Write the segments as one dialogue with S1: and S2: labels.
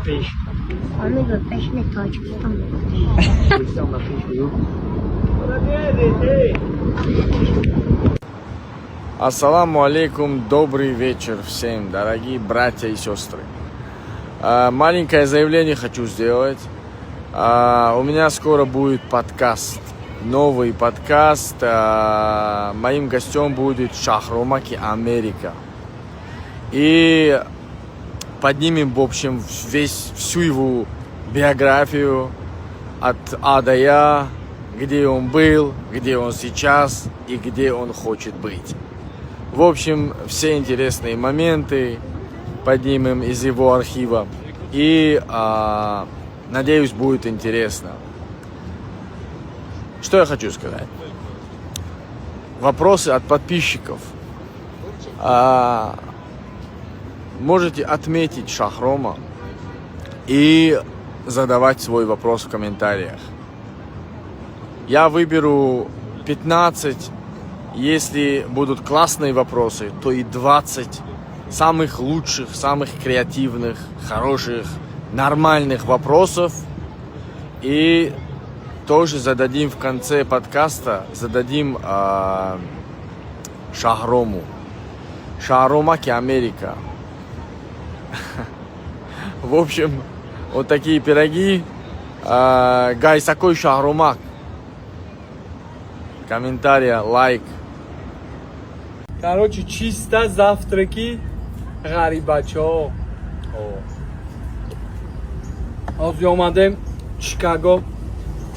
S1: пеш.
S2: Фамилия пеш не Таджикистан.
S1: Таджикистан на пеш бил.
S3: Ассаламу алейкум, добрый вечер всем, дорогие братья и сестры. Маленькое заявление хочу сделать. У меня скоро будет подкаст, новый подкаст. Моим гостем будет Шахромаки Америка. И поднимем, в общем, всю его биографию от А до Я, где он был, где он сейчас и где он хочет быть. В общем, все интересные моменты поднимем из его архива. И надеюсь, будет интересно. Что я хочу сказать? Вопросы от подписчиков. Можете отметить Шахрома и задавать свой вопрос в комментариях. Я выберу 15. Если будут классные вопросы, то и 20 самых лучших, самых креативных, хороших, нормальных вопросов. И тоже зададим в конце подкаста, зададим Шахрому. Шахромаки Америка. В общем, вот такие пироги. Гайс, какой Шахромак? Комментарий, лайк.
S4: Короче, чисто завтраки غریبچه‌ها. از اومدیم شیکاگو.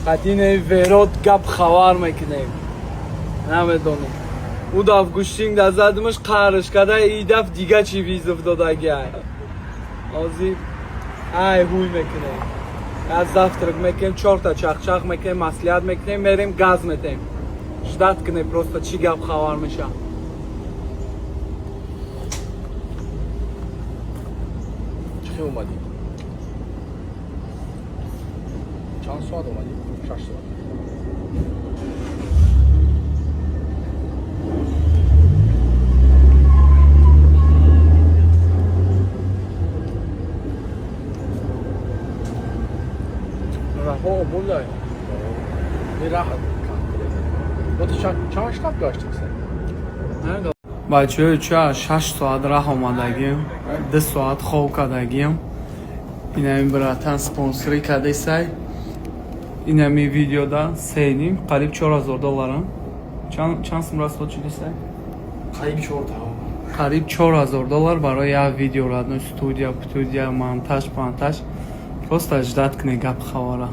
S4: قدینه ورود گپ خبر میکنیم. نمیدونم. او داف گوشتیم در زدمش قرش کده ای دف دیگه چی ویزف داده گه. آزی ای هوی میکنیم. از завтрак میکنیم 4 تا چخچخ میکنیم مصلحت میکنیم میریم گاز میدیم. ждать کنه просто چی گپ خبر میشه.
S3: چی اومدی؟ چند ساعت اومدی؟ 6 ساعت. رفا آبون داری؟ راحت با تو چند شب داشتیم سر؟
S4: بچه چه 6 ساعت راه آمدگیم 2 ساعت خواب کردگیم این همین براتن سپانسری کرده سای این همین ویدیو دا سینیم قریب $4000 چند سمرا استاد چیدی سای؟
S3: قریب 4 تا
S4: قریب $4000 برای یک ویدیو را استودیا монтаж просто ждать کنه گپ خبره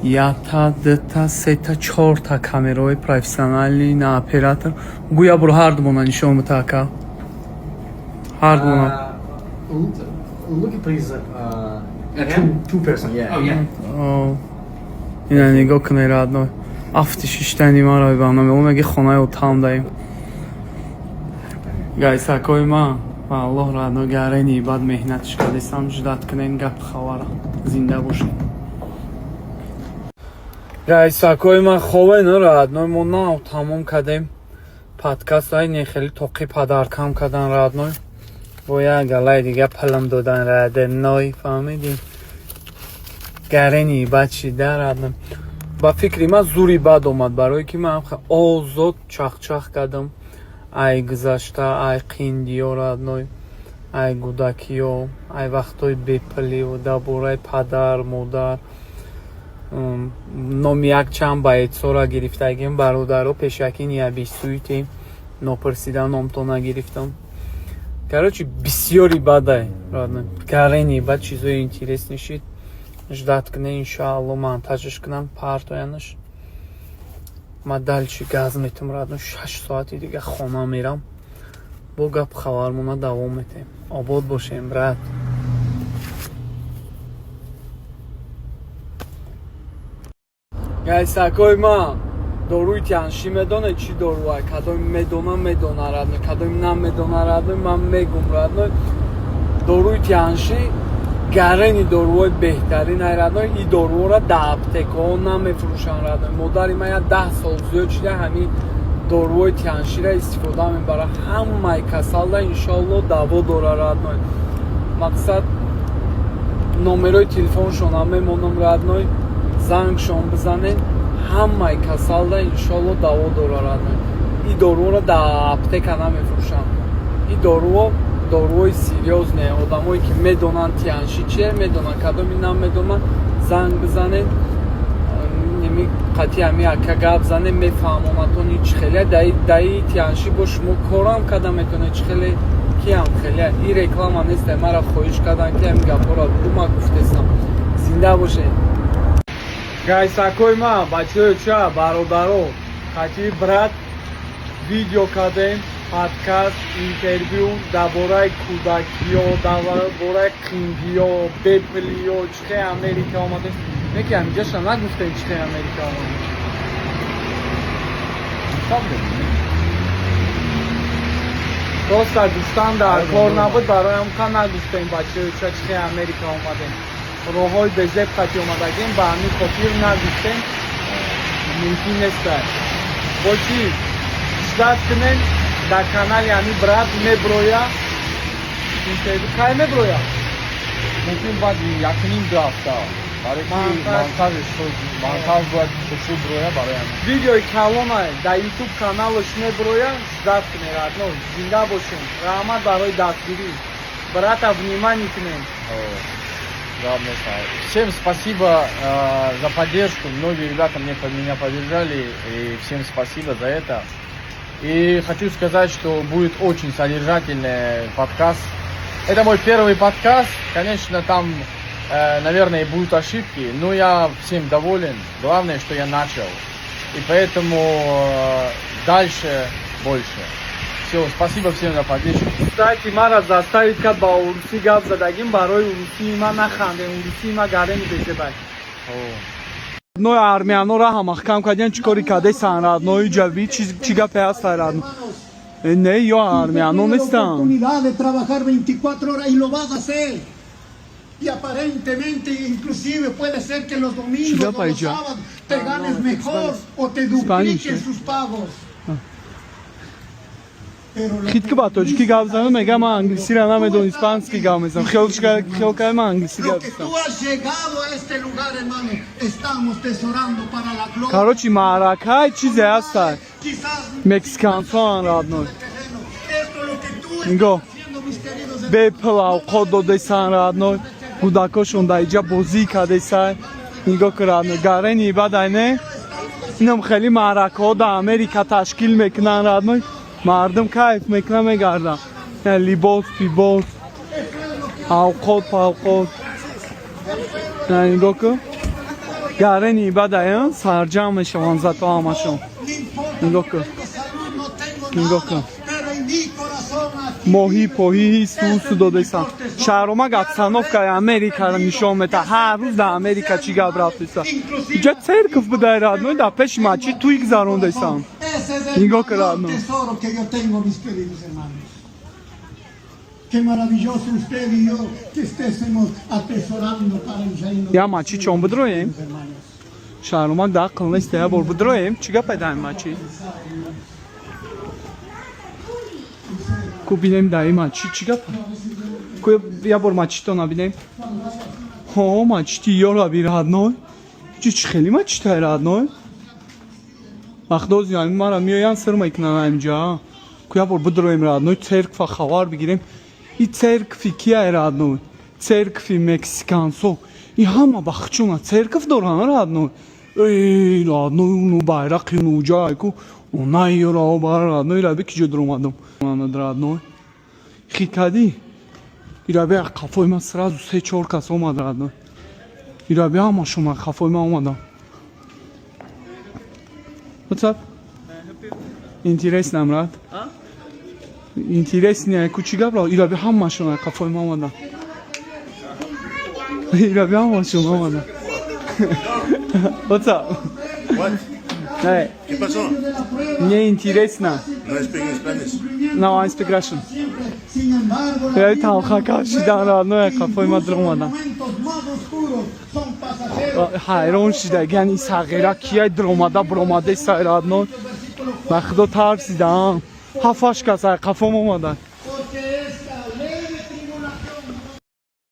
S4: Я та, дета, сета, 4 та камераи профессиональный на оператор. Гуя бур ҳардумона нишон мутака. Ҳардумона.
S1: Look please. Two person. Yeah. Oh yeah.
S4: Ина нигоҳ кунед радной. Афти шиштани маро баҳнаме он меги хонаи отам даим. Гайсакои ман валлоҳ радной гарени бад меҳнатиш кардисам ждат кунед гап хабара. Зинда бошед. Гайсакои ман хобе радной мо нав тамом кардем подкастҳои нехели тоқи падаркам кардан радной бо як галай дига палам додан радной фаҳмидӣ гарени бад шида радной ба фикри ман зури бад омад барое ки ман озод чахчах кардам ай гузашта ай қиндиё радной ай гудакиё ай вақтҳои бепилиу дар бораи падар модар номи як чанд байцора гирифтагим бародаро пешакӣ ниябисуитим нопурсидан номто нагирифтам короче бисёри бадай гарени бад чизои интересни шид ждат кунед иншаалло монтажш кунам партоянаш ма дальчи газ метам радно 6 соати дига хона мерам бо гап хабармона давом метем обод бошем брат гайсакои ман доруи тянши медонед чӣ доруай кадоми медона радной кадоми намедона радной ман мегум радной доруи тянши гарени доруҳои беҳтаринай радной и доруҳоро дар аптекаҳо намефурӯшанд радной модари ман як 10 сол зиёд шуда ҳамин доруҳои тянширо истифода мебарад ҳамаи касалда иншоалло даво дора радной мақсад номерои телефоншон ҳам мемонам радной зангшон бизанен ҳамаи касалда иншоалло даво дора радной и доруҳоро дар аптека намефурӯшам и доруҳои серьёзне одамое ки медонанд тианши чие медонанд кадоми намедонанд занг бизанен қатъи ҳами ака гап занем мефаҳмонатони чӣ хеле даи тианши бо шумо корам када метавонед чӣ хеле киам хеле и реклама несте мара хоҳиш кардан ки ҳами гапҳоро бума гуфтестам зинда бошед гайсакои ман бачаҳои ча бародаро қатъи брат видео кардем подкаст интервю дар бораи кӯдакиё дар бораи қиндиё беплиё чӣ хеле америка омадем неки ҳамиҷаша нагуфтем чӣ хеле америка омадем роста гуфтан дар кор набуд бароям ка нагуфтем бачаҳои ча чӣ хеле америка омадем роҳҳои безеб қатъи омадагем ба ҳамин хотир нагуфтем мумкин неста боши дишдат кунем дар канали ҳамин брат меброя интервю кай меброя
S3: мумкин баъд якним ду ҳафта барои ки монтаж бояд хушуб броя бароям
S4: видеои калона дар ютуб каналаш меброя дишдат кунем радной зинда бошем раҳмат барои дастгирӣ брата внимание кунем.
S3: Всем спасибо за поддержку. Многие ребята меня поддержали, и всем спасибо за это. И хочу сказать, что будет очень содержательный подкаст. Это мой первый подкаст. Конечно, там, наверное, будут ошибки, но я всем доволен. Главное, что я начал. И поэтому дальше больше. Все, спасибо всем за поддержку.
S4: Кстати, мара заставит ка ба уруси гап задагим барои уруси ма нахандем, уруси ма гареми безебай. Ной армяноро ҳамахкам кардем чӣ кори кардесан раднои ҷави чӣ гапе ҳаст радно не ё армяно нестам
S5: Y aparentemente inclusive puede ser que los domingos o los sábados te ganes mejor o te dupliquen sus pagos.
S4: خیلی باتوچ کی گاو زنم میگم من انگلیسی را نمیدونم اسپانسکی گاو میزنم خیلی که من انگلیسی گاو
S5: Lo que tú has llegado a este lugar, hermano, estamos tesorando para la gloria.
S4: کاروچی معرکه چیزی هست
S5: Quizás
S4: مکسیکان فان رادنو
S5: esto lo que tú
S4: نگاه
S5: estás haciendo, mis queridos
S4: به پلاو خود دادیسان رادنو کودکاشون دایجا بازی کردیسان نگاه کردن گارنی بعد اینه اینم خیلی معرکه ها در امریکا تشکیل میکنن رادنو مردم کیف میکنن میگردن لیباس پیباس اوقات پاوقات نگاه کن گارنی بعد این سرجم شوان زد همشون نگاه کن نگاه کن моҳӣ поҳии сусу додесан шаҳрома гапсановка америкаро нишон мета ҳар рӯз дар америка чӣ гап рафтесан иҷа церкв будай радной дар пеши мачи туй гузарондесан нигоҳ кар радной
S5: Qué maravilloso usted y yo que estemos atesorando para el reino.
S4: Я мачи чон будроем шаҳрома дақл нест я бор будроем чӣ гапе дар мачи ку бинем дар ин мачи чӣ гапа ку я бор мачито набинем ҳо мачити ёраби радной чӣ хеле мачитаи радной вақтози ҳамин мара меоян сир мекунан ҳаминҷа ку я бор будроем радной церква хабар бигирем и церкви кияй радной церкви мексикансо и ҳама бахчуна церкв доран радной эй радной уну байрақи нуҷай ку унай ёрао бар радной раби киҷо дуромадам манад радной хикади ираби қафои ман сразу 3-4 кас омад радной ираби ҳамашуна қафои ман омадам What's up? Интересно, брат. Интересно, ку чӣ гап ра ираби ҳамашуна қафои ман омадам ираби ҳамашуна омадам What's up?
S6: What?
S4: Hey,
S6: ¿Qué pasó?
S4: мне интересно.
S6: No speak Spanish.
S4: No, I speak Russian.
S5: Sin embargo,
S4: Я талха кашидан радной қафои ман дар омадам
S5: momentos más oscuros son pasajeros.
S4: ҳайрон шидаган ин сағира кияй дуромада буромадаи сайрадной ба худо тарсидам 7-8 кас қафом омадан